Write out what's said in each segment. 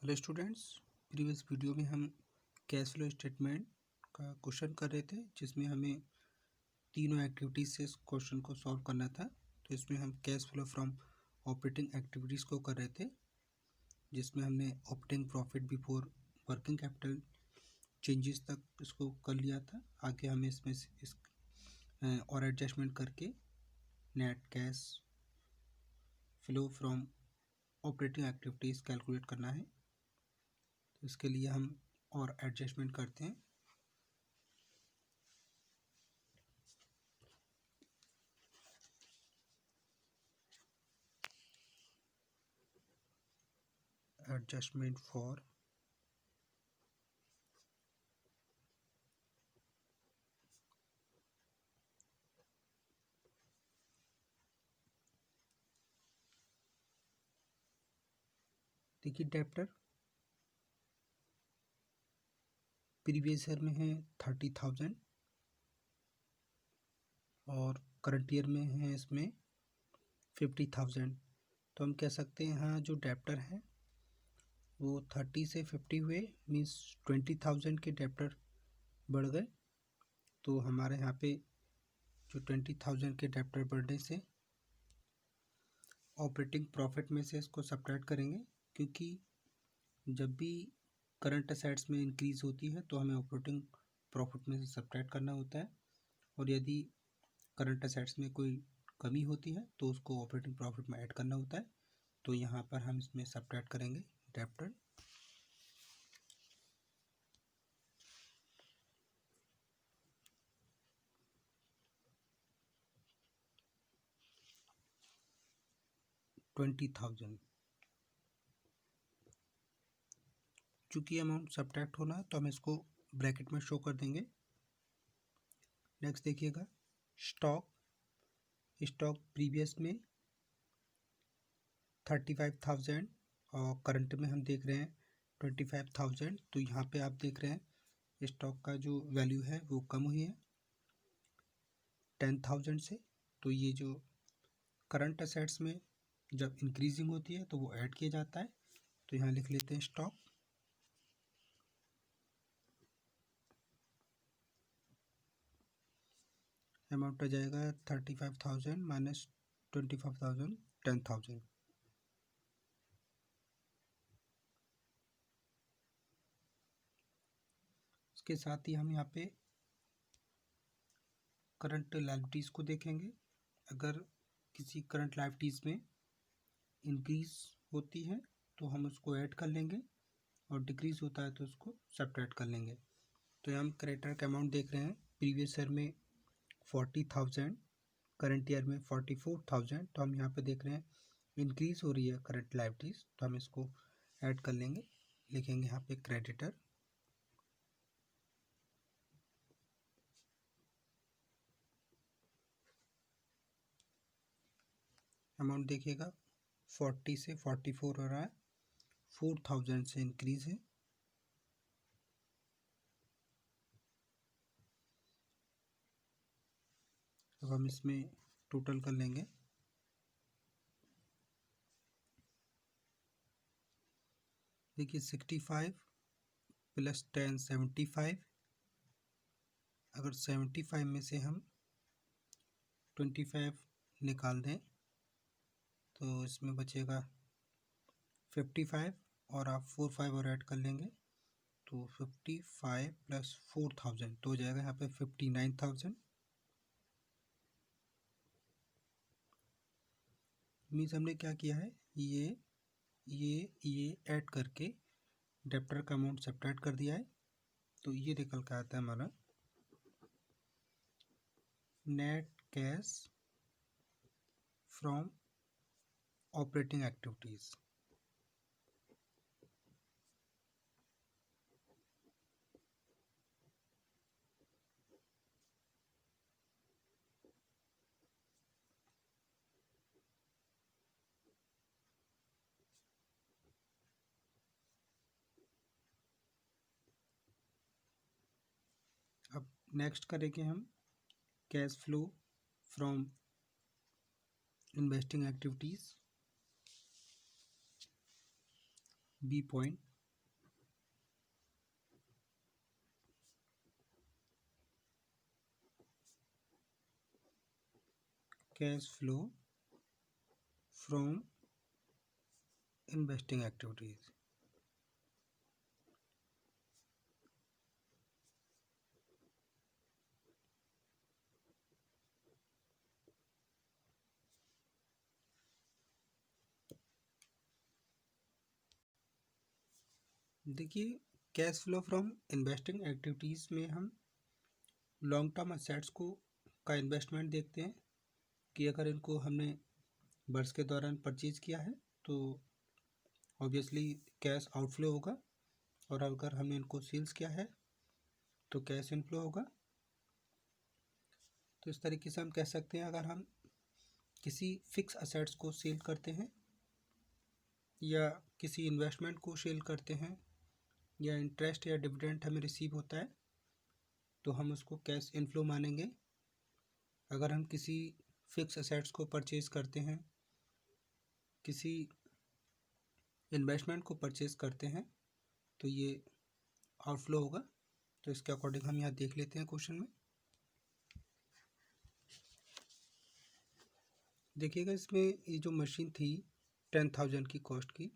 Hello students, previous video में हम cash flow statement का क्वेश्चन कर रहे थे जिसमें हमें तीनों एक्टिविटीज़ से इस क्वेश्चन को सॉल्व करना था। तो इसमें हम cash flow from operating activities को कर रहे थे जिसमें हमने operating profit before working capital changes तक इसको कर लिया था। आगे हमें इसमें से इस और एडजस्टमेंट करके net cash flow from operating activities calculate करना है। तो इसके लिए हम और एडजस्टमेंट करते हैं। एडजस्टमेंट फॉर देखिए, डेप्टर प्रीवियस ईयर में है 30,000 और करंट ईयर में है इसमें 50,000। तो हम कह सकते हैं यहाँ जो डेप्टर है वो 30 से 50 हुए, मीन्स 20,000 के डेप्टर बढ़ गए। तो हमारे यहाँ पे जो 20,000 के डेप्टर बढ़ने से ऑपरेटिंग प्रॉफिट में से इसको सब्ट्रैक्ट करेंगे, क्योंकि जब भी करंट असेट्स में इंक्रीज़ होती है तो हमें ऑपरेटिंग प्रॉफिट में से सब्ट्रैक्ट करना होता है, और यदि करंट असेट्स में कोई कमी होती है तो उसको ऑपरेटिंग प्रॉफिट में ऐड करना होता है। तो यहाँ पर हम इसमें सब्ट्रैक्ट करेंगे डेप्टर। $20,000 चूँकि अमाउंट सब्ट्रैक्ट होना है तो हम इसको ब्रैकेट में शो कर देंगे। नेक्स्ट देखिएगा, स्टॉक प्रीवियस में 35,000 और करंट में हम देख रहे हैं 25,000। तो यहाँ पे आप देख रहे हैं स्टॉक का जो वैल्यू है वो कम हुई है 10,000 से। तो ये जो करंट असेट्स में जब इंक्रीजिंग होती है तो वो ऐड किया जाता है। तो यहाँ लिख लेते हैं स्टॉक। अमाउंट आ जाएगा 35,000 माइनस 25,000, 10,000। इसके साथ ही हम यहाँ पे करंट लायबिलिटीज़ को देखेंगे। अगर किसी करंट लायबिलिटीज़ में इंक्रीज होती है तो हम उसको ऐड कर लेंगे, और डिक्रीज होता है तो उसको सब्ट्रैक्ट कर लेंगे। तो यहाँ हम क्रेडिटर का अमाउंट देख रहे हैं, प्रीवियस ईयर में 40,000, करंट ईयर में 44,000। तो हम यहाँ पे देख रहे हैं इंक्रीज हो रही है करंट लायबिलिटीज़, तो हम इसको ऐड कर लेंगे। लिखेंगे यहाँ पे क्रेडिटर। अमाउंट देखिएगा 40 से 44 हो रहा है, 4,000 से इंक्रीज है। अब हम इसमें टोटल कर लेंगे। देखिए 65 प्लस 10 75। अगर 75 में से हम 25 निकाल दें तो इसमें बचेगा 55, और आप 45 और ऐड कर लेंगे तो 55 प्लस 4,000 तो हो जाएगा यहाँ पे 59,000। मीन्स हमने क्या किया है, ये ऐड करके डेप्टर का अमाउंट सब्ट्रैक्ट कर दिया है। तो ये निकल के आता है हमारा net cash from operating activities. अब नेक्स्ट करेंगे हम cash flow from investing activities, B point. Cash flow from investing activities. देखिए, cash flow from investing activities में हम लॉन्ग टर्म असेट्स को का इन्वेस्टमेंट देखते हैं कि अगर इनको हमने वर्ष के दौरान परचेज किया है तो ऑब्वियसली कैश आउटफ्लो होगा, और अगर हमने इनको सेल्स किया है तो कैश इनफ्लो होगा। तो इस तरीके से हम कह सकते हैं, अगर हम किसी फिक्स असेट्स को सेल करते हैं या किसी इन्वेस्टमेंट को सेल करते हैं या इंटरेस्ट या डिविडेंड हमें रिसीव होता है तो हम उसको कैश इनफ्लो मानेंगे। अगर हम किसी फिक्स असेट्स को परचेज करते हैं, किसी इन्वेस्टमेंट को परचेज करते हैं तो ये आउटफ्लो होगा। तो इसके अकॉर्डिंग हम यहाँ देख लेते हैं क्वेश्चन में। देखिएगा, इसमें ये जो मशीन थी 10,000 की कॉस्ट की,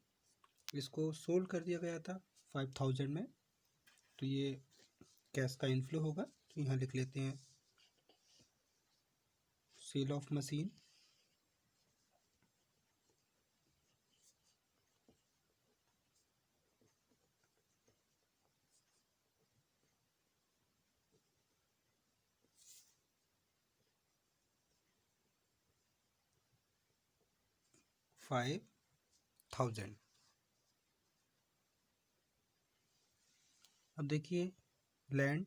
इसको सोल्ड कर दिया गया था 5,000 में, तो ये कैश का इनफ्लो होगा। तो यहाँ लिख लेते हैं सेल ऑफ मशीन $5,000। अब देखिए, लैंड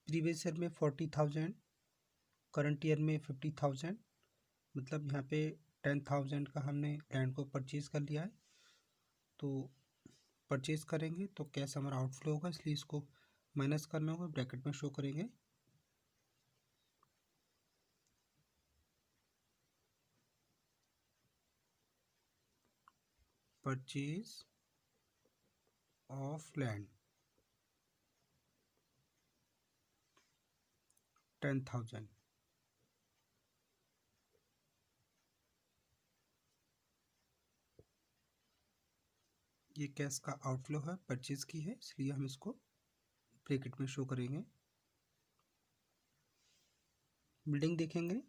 प्रीवियस ईयर में 40,000, करंट ईयर में 50,000, मतलब यहाँ पे 10,000 का हमने लैंड को परचेज कर लिया है। तो परचेज करेंगे तो कैश हमारा आउटफ्लो होगा, इसलिए इसको माइनस करना होगा, ब्रैकेट में शो करेंगे। परचेज ऑफ लैंड 10,000, ये कैश का आउटफ्लो है, परचेज की है, इसलिए हम इसको ब्रैकेट में शो करेंगे। बिल्डिंग देखेंगे,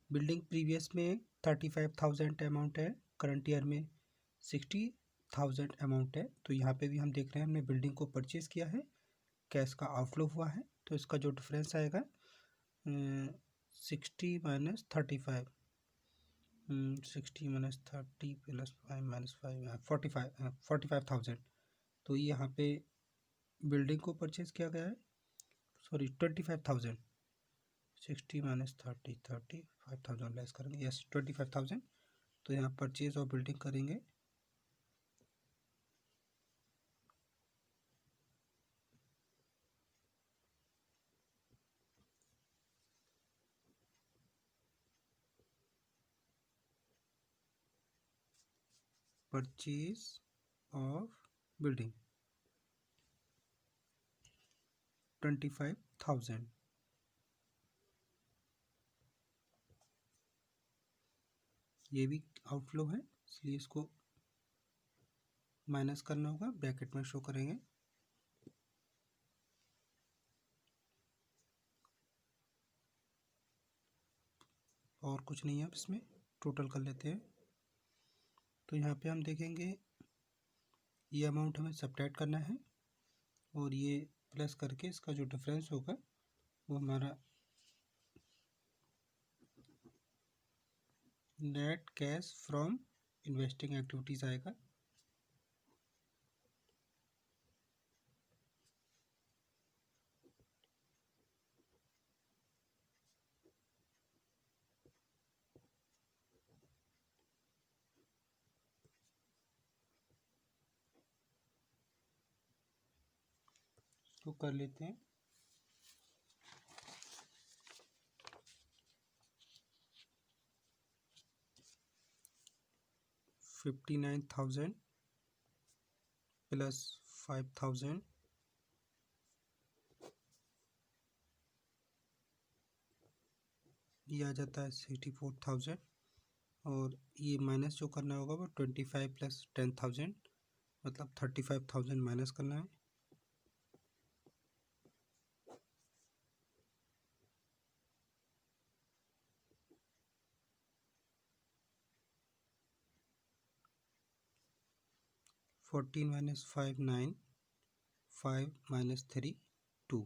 बिल्डिंग प्रीवियस में 35,000 अमाउंट है, करंट ईयर में 60,000 अमाउंट है। तो यहाँ पे भी हम देख रहे हैं हमने बिल्डिंग को परचेज किया है, कैश का आउटफ्लो हुआ है, तो इसका जो डिफरेंस आएगा 60 माइनस 35, 60 माइनस 30 प्लस 5 माइनस 5, 45,000। तो यहाँ पे बिल्डिंग को परचेज किया गया है, सॉरी 25,000, 60 माइनस 30, 35,000 लेस करेंगे, यस 25,000। तो यहाँ परचेज और बिल्डिंग करेंगे, परचेज ऑफ बिल्डिंग 25,000। ये भी आउटफ्लो है, इसलिए इसको माइनस करना होगा, ब्रैकेट में शो करेंगे। और कुछ नहीं है, अब इसमें टोटल कर लेते हैं। तो यहाँ पे हम देखेंगे ये अमाउंट हमें सब्ट्रैक्ट करना है और ये प्लस करके इसका जो डिफरेंस होगा वो हमारा net cash from investing activities आएगा। तो कर लेते हैं। $59,000 प्लस 5,000 ये आ जाता है 64,000 और ये माइनस जो करना होगा वो 25 प्लस 10,000 मतलब 35,000 माइनस करना है। Fourteen minus 5 9, 5 minus 3 2।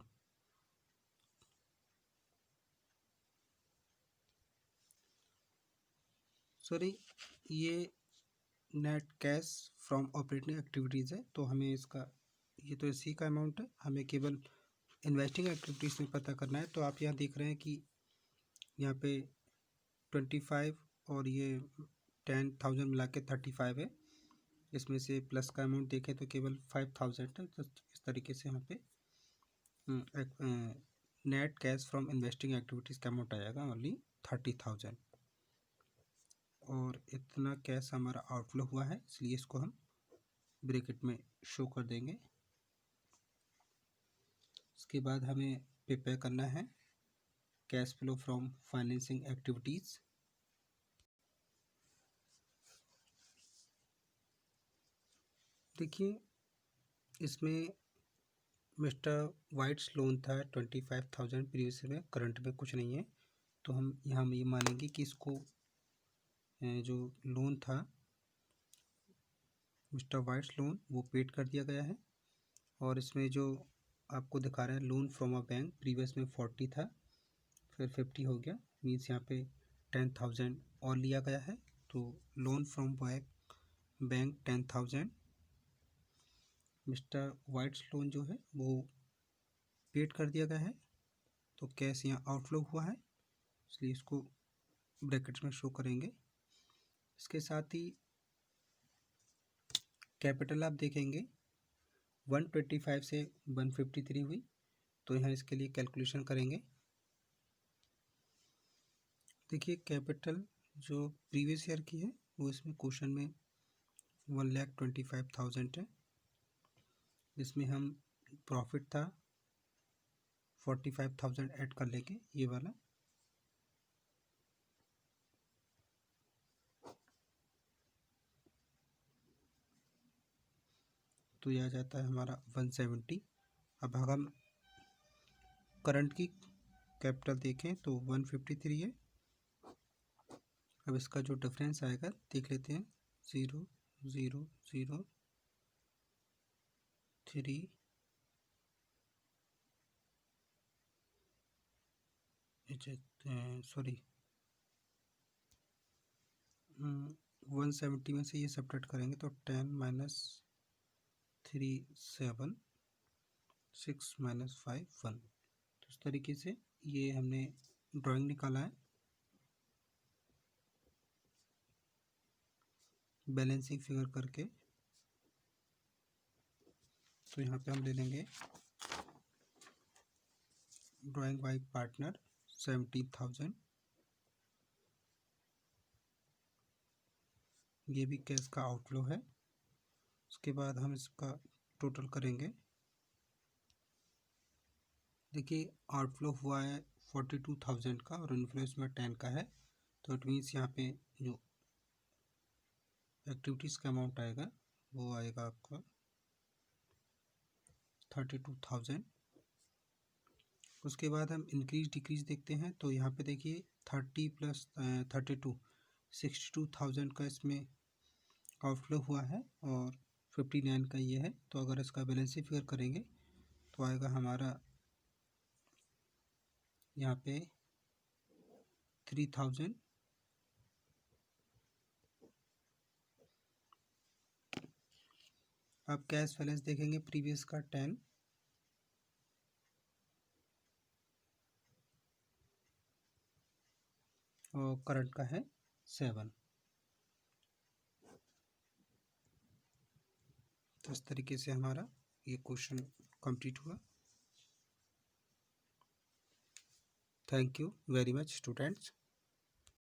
सॉरी, ये net cash from operating activities है, तो हमें इसका ये तो इसी का अमाउंट है, हमें केवल इन्वेस्टिंग एक्टिविटीज़ में पता करना है। तो आप यहाँ देख रहे हैं कि यहाँ पे 25 और ये 10,000 मिला के 35 है। इसमें से प्लस का अमाउंट देखें तो केवल 5,000 है। तो इस तरीके से यहाँ पे net cash from investing activities का अमाउंट आएगा ओनली 30,000 और इतना कैश हमारा आउटफ्लो हुआ है, इसलिए इसको हम ब्रैकेट में शो कर देंगे। इसके बाद हमें प्रिपेयर करना है cash flow from financing activities. देखिए, इसमें मिस्टर वाइट्स लोन था 25,000 प्रीवियस में, करंट में कुछ नहीं है। तो हम यहाँ ये मानेंगे कि इसको जो लोन था मिस्टर वाइट्स लोन वो पेड कर दिया गया है। और इसमें जो आपको दिखा रहा है loan from a bank, previous में 40 था फिर 50 हो गया, मीन्स यहाँ पे 10,000 और लिया गया है। तो loan from bank 10,000, mister White's loan जो है वो पेड कर दिया गया है। तो कैश यहाँ आउटफ्लो हुआ है, इसलिए इसको ब्रैकेट्स में शो करेंगे। इसके साथ ही कैपिटल आप देखेंगे 125 से 153 हुई, तो यहाँ इसके लिए कैलकुलेशन करेंगे। देखिए, कैपिटल जो प्रीवियस ईयर की है वो इसमें क्वेश्चन में 1,25,000 है, जिसमें हम प्रॉफिट था 45,000 ऐड कर लेंगे ये वाला। तो यह आ जाता है हमारा 170। अब हम करंट की कैपिटल देखें तो 153 है। अब इसका जो डिफरेंस आएगा देख लेते हैं, 0 0 0 3 सॉरी 170 में से ये सब्ट्रैक्ट करेंगे तो 10 माइनस 3 7 6 माइनस 5 1। तो इस तरीके से ये हमने ड्राइंग निकाला है बैलेंसिंग फिगर करके। तो यहाँ पे हम ले लेंगे ड्राइंग बाय पार्टनर 17,000, ये भी कैश का आउटफ्लो है। उसके बाद हम इसका टोटल करेंगे। देखिए, आउटफ्लो हुआ है 42,000 का और इनफ्लो इसमें 10 का है। तो इट मीन्स यहाँ पे जो एक्टिविटीज़ का अमाउंट आएगा वो आएगा आपका 32,000। उसके बाद हम इंक्रीज डिक्रीज देखते हैं। तो यहाँ पे देखिए 30 प्लस 32 62,000 का इसमें आउटफ्लो हुआ है और 59 का ये है। तो अगर इसका बैलेंस फिगर करेंगे तो आएगा हमारा यहाँ पे 3,000। अब कैश बैलेंस देखेंगे, प्रीवियस का 10 और करंट का है 7। तो इस तरीके से हमारा ये क्वेश्चन कंप्लीट हुआ। Thank you very much students.